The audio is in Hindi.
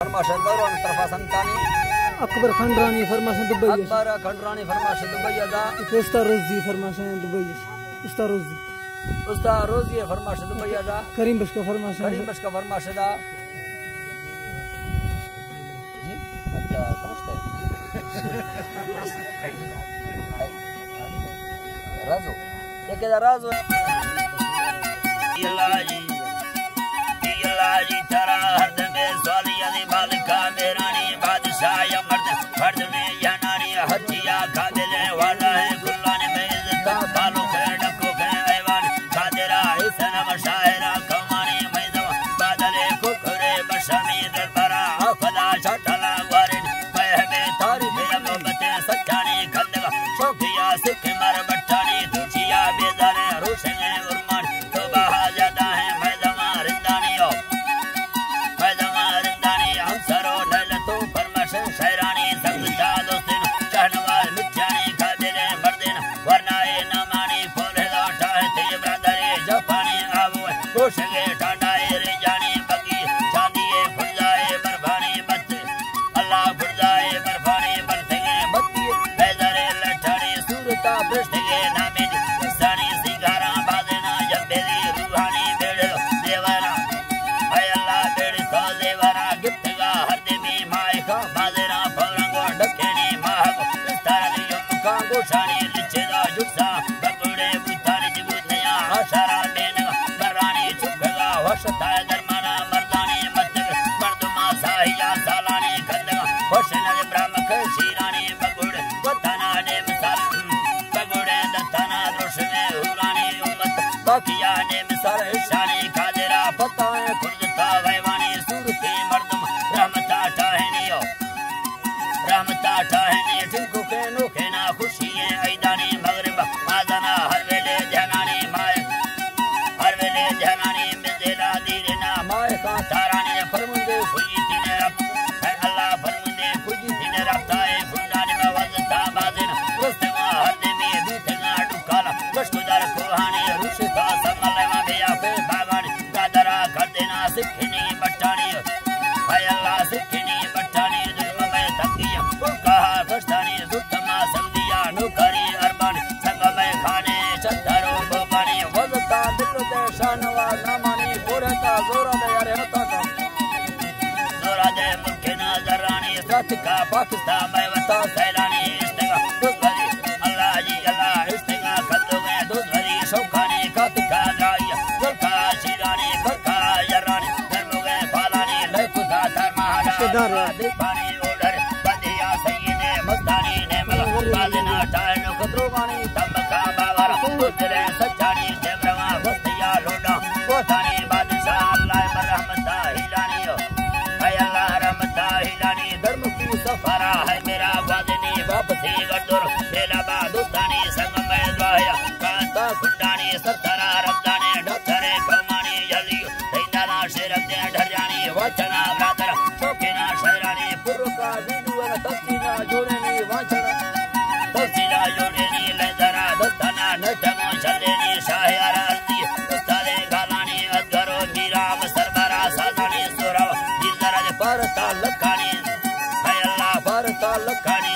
फरमाशन दौरान तरफा संतानी अकबर खंडरानी फरमाशन दुबई अकबर खंडरानी फरमाशन दुबई दा उस्ता रोजी फरमाशन दुबई उस्ता रोजी फरमाशन दुबई दा करीम बश का फरमाशन दा जी अच्छा समझते राजू ये क्या राजू इलाजी तारा हद में स्वालिया दी मालिका मेरानी बादशाह या मर्द में या नारी हथिया खादिले वाला है गुल्लाने में इज्जत बालो के डको के ऐवान खादिरा इसन मशायरा कमानी में दवा बादले कुखरे बशमी दरबारा अफला छटला वारिन पहमे तारी फिर मोहब्बते सच्चानी खंदगा शौकिया सिख मर बट्टानी तुझिया बेदारे रोशने उर्मान तो बहा जाता है मैं दमा रिंदानी हो शहरानी संगता दोस्तिन चढ़नवाल मिठ्यानी खादिले मर्दिन वरनाए नमानी फोले लाटा है ते ब्रदरे जपानी आवो कोशगे टांडाए रे जानी बगी चांदिए फुजाए बरफानी बत अल्लाह फुजाए बरफानी बरतगे बत्ती बेदरे लठानी सूरता दृष्टिगे नामे सानी सिगारा बादेना जबेली रूहानी बेड़े देवरा हाय अल्लाह बेड़े तो देवरा गिफ्टगा हर देवी माए का बादेरा फौरंगो डकेनी माहगो तारनी युमका गोशानी लिचेदा जुसा बगुड़े बुतारी जिगुदया आशारा बेनगा बरानी चुगगा वशता दरमाना मर्दानी मत मर्दमा साहिया सालानी खंदगा वशना ब्रह्मक शीरानी बगुड़े वतना ने मिसाल बगुड़े दतना रोशने हुरानी उम्मत बाकिया ने मिसाल शानी खादिरा पताए खुदता वैवानी सूरती मर्दम रहमता चाहनियो रहमता चाहनी जिनको के नोखे ना खुशी है ऐदानी मगरिब आजाना हर वेले जहानी माए हर वेले जहानी मिजेला दीना माए का तारानी फरमुंदे फुजी तिने रब है अल्लाह फरमुंदे फुजी तिने रबता है फुंडानी में वजता बाजिन रुस्तमा हर देमी बीतना डुकाला कशकुदर कोहानी रुशता समले में बिया पे बागानी कादरा कर देना सिखनी बट्टानी है अल्लाह सिखनी बट्टानी जुल्म में तकिया कहा कष्टानी सुतमा सऊदिया नुकरी अरबानी संग में खाने चंदरो बोबानी वजता दिल दे शानवा नामानी पुरता जोरा दे यार हता का जोरा दे मुल्क नजरानी सतका पाकिस्तान में वता सैलानी इस्तेगा दुगरी अल्लाह जी अल्लाह इस्तेगा खदोगे दुगरी शौकानी कातिका राया जुल्का शिरानी करका जरानी धर्मोगे फालानी लखुदा धर्महारा दीपानी ओडर बदिया सईदे मस्तानी ने मला बाजना टाइनो कद्रोगानी तमका बावरा उतरे सच्चानी देवरवा वस्तिया लोडा कोतानी बादशाह अल्लाह रहमता हिलानी है अल्लाह रहमता हिलानी धर्म की सफरा है मेरा वादनी वापसी गदुर मेरा बादुस्तानी संग में द्वाया कांता कुंडानी सरतरा रब्दानी डॉक्टरे कमानी जलियो दैदाना शेरते ढरजानी वचना ब्रादर शौकीना शहरानी पुरुका विदुअर तस्तीना जोड़ेनी वाचना तस्तीना जोड़ेनी लेदरा दस्ताना नटमो चलेनी शाहयारा अर्दी उस्तादे गालानी अजगरो मीराम सरबरा साजानी सुरव दिलदरा परता लखानी है अल्लाह परता लखानी